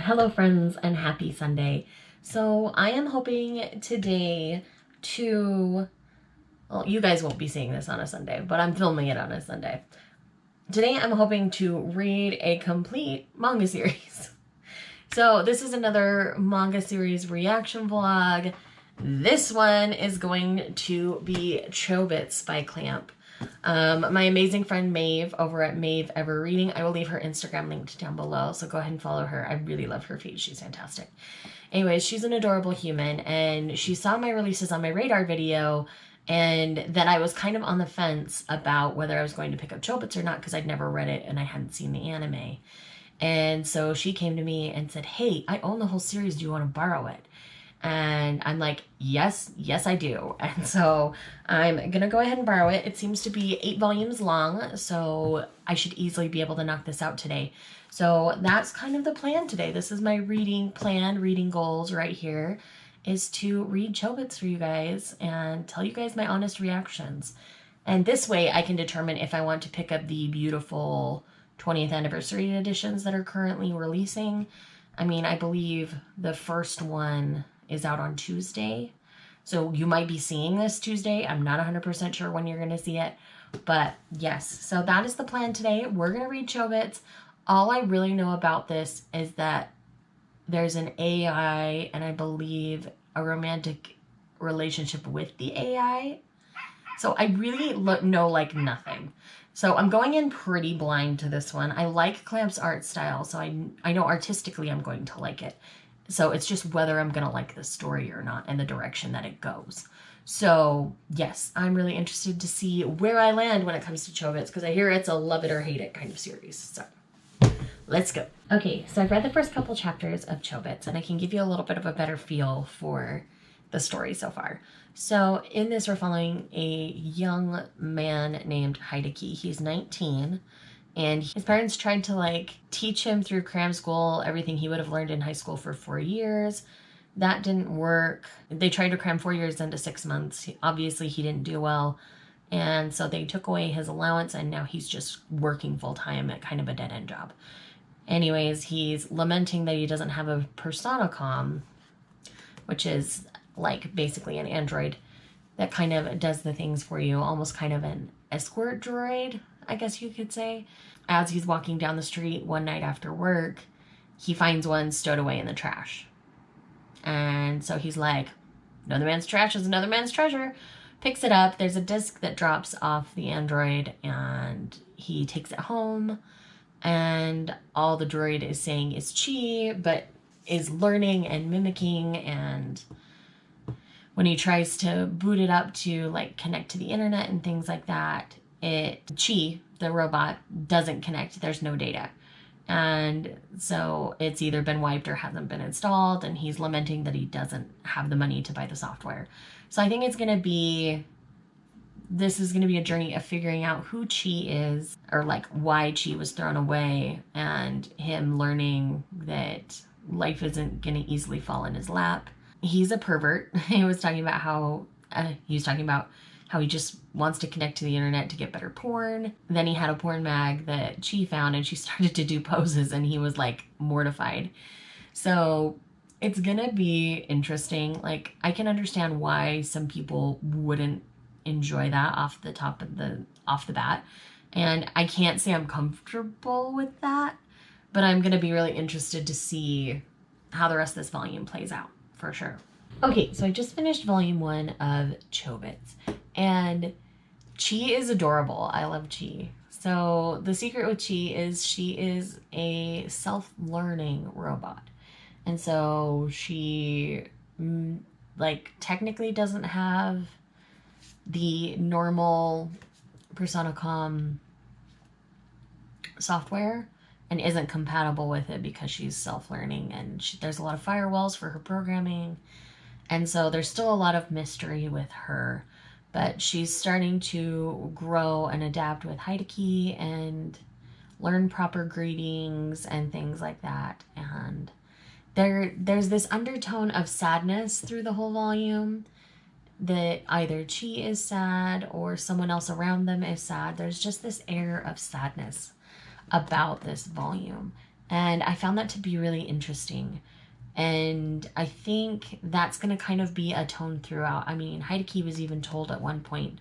Hello friends and happy Sunday. So I am hoping today to, well, you guys won't be seeing this on a Sunday, but I'm filming it on a Sunday. Today I'm hoping to read a complete manga series. So this is another manga series reaction vlog. This one is going to be Chobits by Clamp. My amazing friend Maeve over at Maeve Ever Reading. I will leave her Instagram linked down below, so go ahead and follow her. I really love her feed. She's fantastic. Anyways, she's an adorable human, and she saw my releases on my radar video, and then I was kind of on the fence about whether I was going to pick up Chobits or not because I'd never read it and I hadn't seen the anime. And so she came to me and said, hey, I own the whole series. Do you want to borrow it? And I'm like, yes, I do. And so I'm going to go ahead and borrow it. It seems to be 8 volumes long, so I should easily be able to knock this out today. So that's kind of the plan today. This is my reading plan, reading goals right here, is to read Chobits for you guys and tell you guys my honest reactions. And this way I can determine if I want to pick up the beautiful 20th anniversary editions that are currently releasing. I mean, I believe the first one is out on Tuesday. So you might be seeing this Tuesday. I'm not 100% sure when you're going to see it. But yes, so that is the plan today. We're going to read Chobits. All I really know about this is that there's an AI and I believe a romantic relationship with the AI. So I really know like nothing. So I'm going in pretty blind to this one. I like Clamp's art style, so I know artistically I'm going to like it. So it's just whether I'm going to like the story or not and the direction that it goes. So yes, I'm really interested to see where I land when it comes to Chobits because I hear it's a love it or hate it kind of series. So let's go. Okay, so I've read the first couple chapters of Chobits and I can give you a little bit of a better feel for the story so far. So in this, we're following a young man named Hideki. He's 19. And his parents tried to like teach him through cram school everything he would have learned in high school for 4 years. That didn't work. They tried to cram 4 years into 6 months. Obviously, he didn't do well. And so they took away his allowance and now he's just working full time at kind of a dead end job. Anyways, he's lamenting that he doesn't have a Personacom, which is like basically an android that kind of does the things for you, almost kind of an escort droid, I guess you could say. As he's walking down the street one night after work, he finds one stowed away in the trash. And so he's like, another man's trash is another man's treasure. Picks it up. There's a disc that drops off the android and he takes it home. And all the droid is saying is chi, but is learning and mimicking. And when he tries to boot it up to like connect to the internet and things like that, Chi, the robot, doesn't connect. There's no data. And so it's either been wiped or hasn't been installed, and he's lamenting that he doesn't have the money to buy the software. So I think this is going to be a journey of figuring out who Chi is, or like why Chi was thrown away, and him learning that life isn't going to easily fall in his lap. He's a pervert. He was talking about how he just wants to connect to the internet to get better porn. Then he had a porn mag that Chi found and she started to do poses and he was like mortified. So it's gonna be interesting. Like I can understand why some people wouldn't enjoy that off the bat. And I can't say I'm comfortable with that, but I'm gonna be really interested to see how the rest of this volume plays out for sure. Okay, so I just finished volume 1 of Chobits, and Chi is adorable. I love Chi. So the secret with Chi is she is a self-learning robot. And so she, like, technically doesn't have the normal Personacom software and isn't compatible with it because she's self-learning and there's a lot of firewalls for her programming. And so there's still a lot of mystery with her, but she's starting to grow and adapt with Hideki and learn proper greetings and things like that. And there's this undertone of sadness through the whole volume, that either Chi is sad or someone else around them is sad. There's just this air of sadness about this volume. And I found that to be really interesting. And I think that's going to kind of be a tone throughout. I mean, Heideki was even told at one point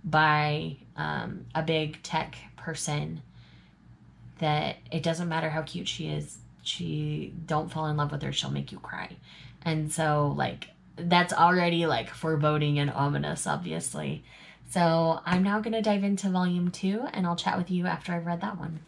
by a big tech person that it doesn't matter how cute she is, don't fall in love with her, she'll make you cry. And so, like, that's already like foreboding and ominous, obviously. So I'm now going to dive into volume 2, and I'll chat with you after I've read that one.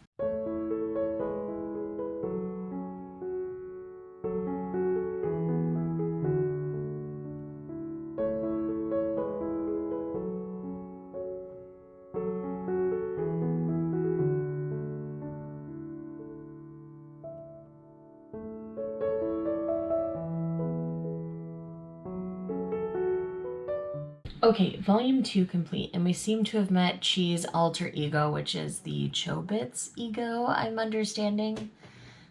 Okay, volume 2 complete, and we seem to have met Chi's alter ego, which is the Chobits ego, I'm understanding,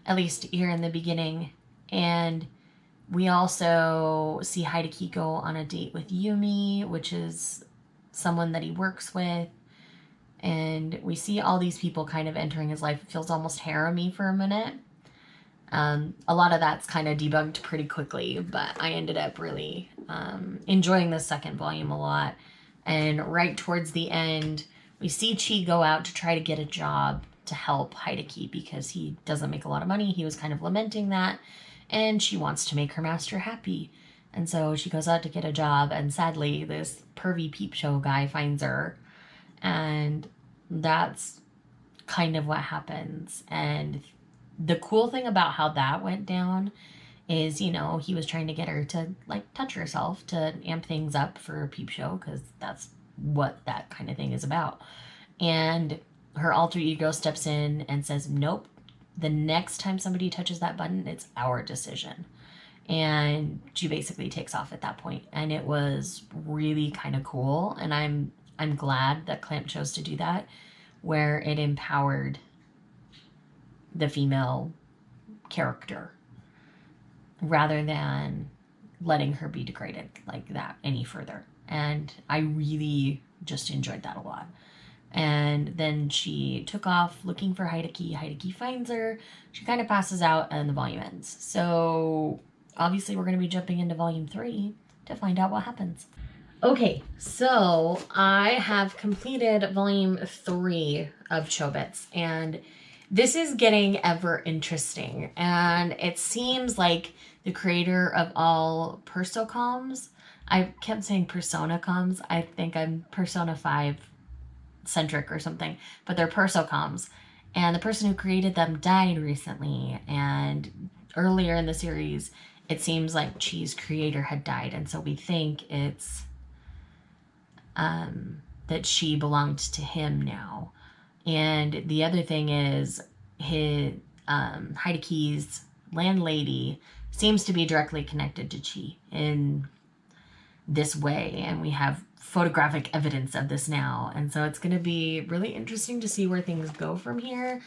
at least here in the beginning. And we also see Heideki go on a date with Yumi, which is someone that he works with. And we see all these people kind of entering his life. It feels almost harem-y for a minute. A lot of that's kind of debunked pretty quickly, but I ended up really enjoying the second volume a lot. And right towards the end, we see Chi go out to try to get a job to help Heideki because he doesn't make a lot of money. He was kind of lamenting that, and she wants to make her master happy. And so she goes out to get a job, and sadly, this pervy peep show guy finds her, and that's kind of what happens. And the cool thing about how that went down is, you know, he was trying to get her to, like, touch herself to amp things up for a peep show, because that's what that kind of thing is about. And her alter ego steps in and says, nope, the next time somebody touches that button, it's our decision. And she basically takes off at that point. And it was really kind of cool. And I'm glad that Clamp chose to do that, where it empowered the female character rather than letting her be degraded like that any further. And I really just enjoyed that a lot. And then she took off looking for Heideki. Heideki finds her. She kind of passes out, and the volume ends. So obviously we're going to be jumping into volume 3 to find out what happens. Okay, so I have completed volume 3 of Chobits, and this is getting ever interesting. And it seems like the creator of all Persocoms, I kept saying Personacoms. I think I'm Persona 5 centric or something, but they're Persocoms. And the person who created them died recently. And earlier in the series, it seems like Chi's creator had died. And so we think it's that she belonged to him now. And the other thing is, his Heideki's landlady seems to be directly connected to Chi in this way, and we have photographic evidence of this now. And so it's going to be really interesting to see where things go from here.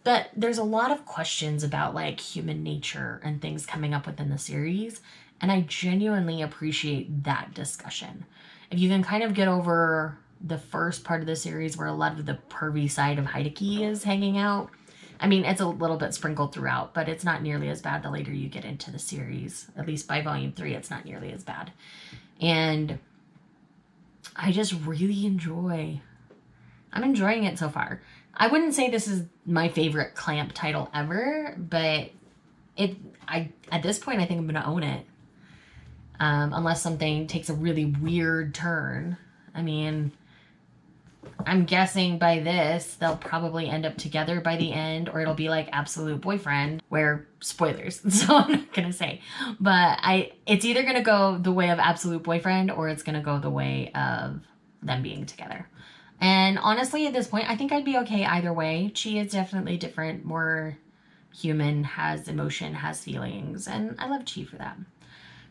But there's a lot of questions about, like, human nature and things coming up within the series, and I genuinely appreciate that discussion. If you can kind of get over the first part of the series where a lot of the pervy side of Heideki is hanging out, I mean, it's a little bit sprinkled throughout, but it's not nearly as bad the later you get into the series. At least by volume 3, it's not nearly as bad. And I just really I'm enjoying it so far. I wouldn't say this is my favorite Clamp title ever, but at this point, I think I'm going to own it. Unless something takes a really weird turn. I mean, I'm guessing by this, they'll probably end up together by the end, or it'll be like Absolute Boyfriend, where, spoilers, so I'm not going to say. But it's either going to go the way of Absolute Boyfriend, or it's going to go the way of them being together. And honestly, at this point, I think I'd be okay either way. Chi is definitely different, more human, has emotion, has feelings, and I love Chi for that.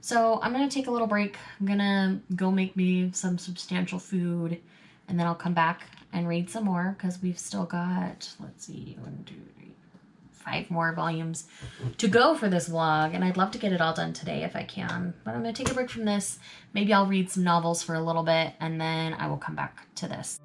So I'm going to take a little break. I'm going to go make me some substantial food, and then I'll come back and read some more, because we've still got, let's see, 1, 2, 3, 5 more volumes to go for this vlog, and I'd love to get it all done today if I can. But I'm going to take a break from this. Maybe I'll read some novels for a little bit, and then I will come back to this.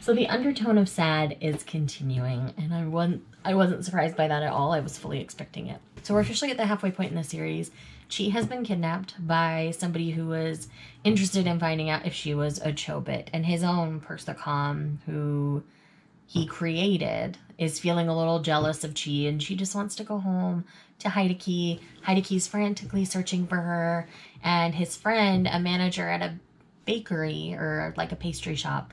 So the undertone of sad is continuing, and I wasn't surprised by that at all. I was fully expecting it. So we're officially at the halfway point in the series. Chi has been kidnapped by somebody who was interested in finding out if she was a Chobit, and his own Persicom, who he created, is feeling a little jealous of Chi, and she just wants to go home to Hideki. Hideki's frantically searching for her, and his friend, a manager at a bakery or like a pastry shop,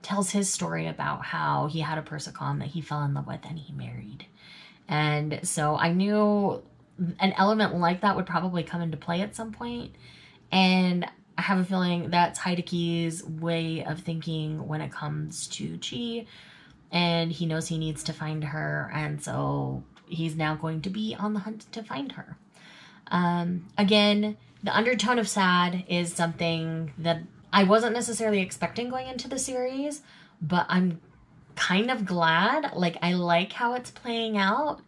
tells his story about how he had a Persicom that he fell in love with and he married. And so I knew an element like that would probably come into play at some point. And I have a feeling that's Hideki's way of thinking when it comes to Chi. And he knows he needs to find her. And so he's now going to be on the hunt to find her. Again, the undertone of sad is something that I wasn't necessarily expecting going into the series, but I'm kind of glad. Like, I like how it's playing out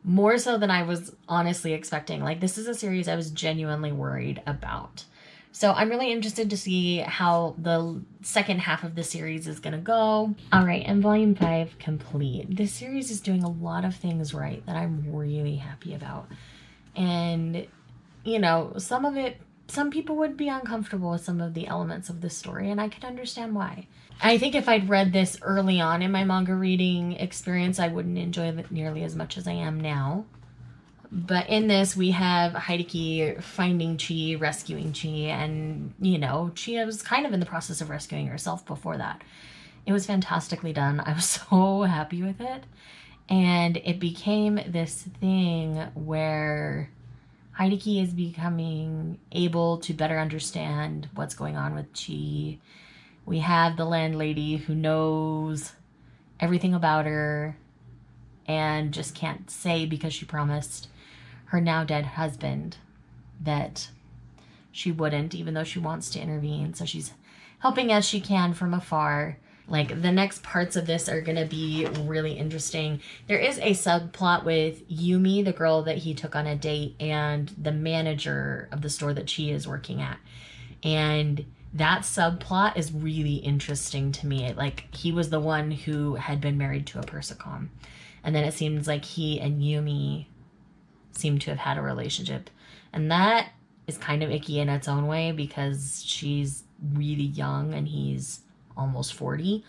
more so than I was honestly expecting. Like, this is a series I was genuinely worried about. So I'm really interested to see how the second half of the series is going to go. All right, and volume 5 complete. This series is doing a lot of things right that I'm really happy about. And, you know, some people would be uncomfortable with some of the elements of this story, and I can understand why. I think if I'd read this early on in my manga reading experience, I wouldn't enjoy it nearly as much as I am now. But in this, we have Hideki finding Chi, rescuing Chi, and, you know, Chi was kind of in the process of rescuing herself before that. It was fantastically done. I was so happy with it. And it became this thing where Hideki is becoming able to better understand what's going on with Chi. We have the landlady who knows everything about her and just can't say because she promised her now dead husband that she wouldn't, even though she wants to intervene. So she's helping as she can from afar. Like, the next parts of this are going to be really interesting. There is a subplot with Yumi, the girl that he took on a date, and the manager of the store that she is working at. And that subplot is really interesting to me. Like, he was the one who had been married to a Persicom. And then it seems like he and Yumi seem to have had a relationship. And that is kind of icky in its own way because she's really young and he's almost 40.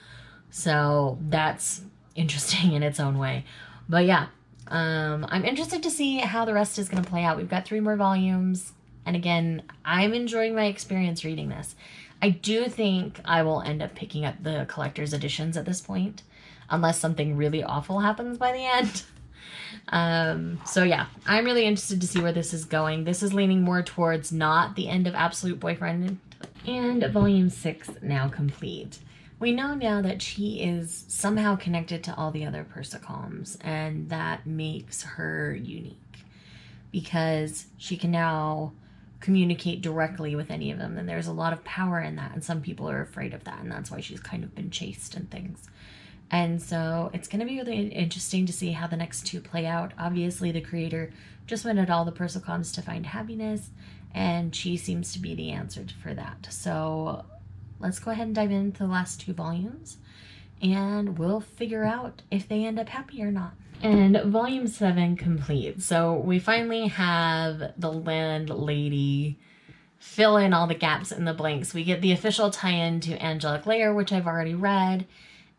So that's interesting in its own way. But yeah, I'm interested to see how the rest is going to play out. We've got 3 more volumes. And again, I'm enjoying my experience reading this. I do think I will end up picking up the collector's editions at this point, unless something really awful happens by the end. So yeah, I'm really interested to see where this is going. This is leaning more towards not the end of Absolute Boyfriend. And volume 6 now complete. We know now that she is somehow connected to all the other Persicoms, and that makes her unique because she can now communicate directly with any of them, and there's a lot of power in that, and some people are afraid of that, and that's why she's kind of been chased and things. And so it's going to be really interesting to see how the next 2 play out. Obviously, the creator just wanted all the Persicoms to find happiness, and she seems to be the answer for that. So let's go ahead and dive into the last 2 volumes, and we'll figure out if they end up happy or not. And volume 7 complete. So we finally have the landlady fill in all the gaps in the blanks. We get the official tie-in to Angelic Layer, which I've already read,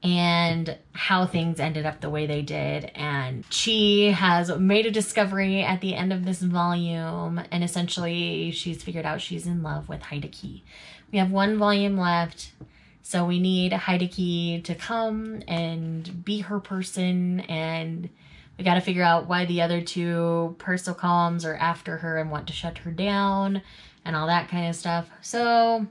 and how things ended up the way they did. And Chi has made a discovery at the end of this volume, and essentially she's figured out she's in love with Hideki. We have 1 volume left, so we need Hideki to come and be her person, and we got to figure out why the other 2 Persicoms are after her and want to shut her down and all that kind of stuff. So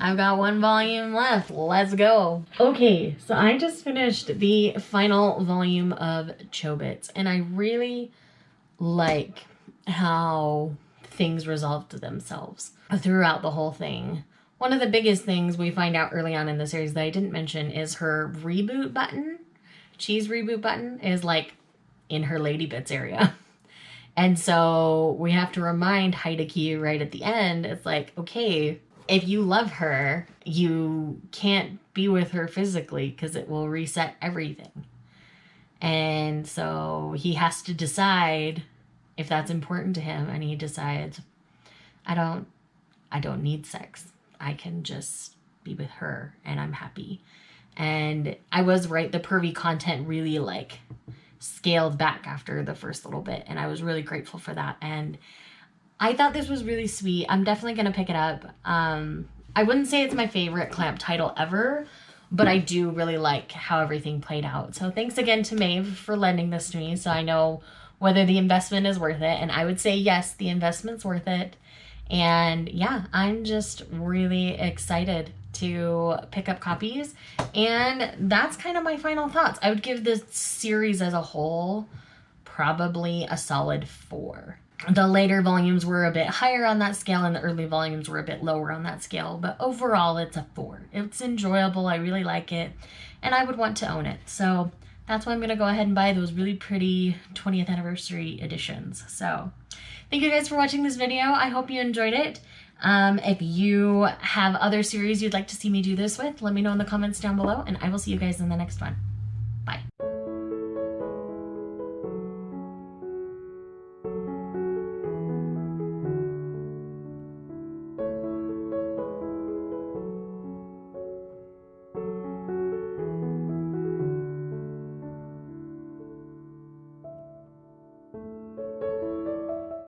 I've got 1 volume left. Let's go. Okay, so I just finished the final volume of Chobits, and I really like how things resolved themselves throughout the whole thing. One of the biggest things we find out early on in the series that I didn't mention is her reboot button. Chi's reboot button is like in her Lady Bits area. And so we have to remind Hideki right at the end, it's like, okay, if you love her, you can't be with her physically because it will reset everything. And so he has to decide if that's important to him, and he decides, I don't need sex. I can just be with her and I'm happy. And I was right, the pervy content really like scaled back after the first little bit, and I was really grateful for that. And I thought this was really sweet. I'm definitely gonna pick it up. I wouldn't say it's my favorite clamp title ever, but I do really like how everything played out. So thanks again to Maeve for lending this to me, so I know whether the investment is worth it. And I would say yes, the investment's worth it. And yeah, I'm just really excited to pick up copies. And that's kind of my final thoughts. I would give this series as a whole probably a solid 4. The later volumes were a bit higher on that scale, and the early volumes were a bit lower on that scale. But overall, it's a 4. It's enjoyable. I really like it, and I would want to own it. So that's why I'm going to go ahead and buy those really pretty 20th anniversary editions. So thank you guys for watching this video. I hope you enjoyed it. If you have other series you'd like to see me do this with, let me know in the comments down below, and I will see you guys in the next one.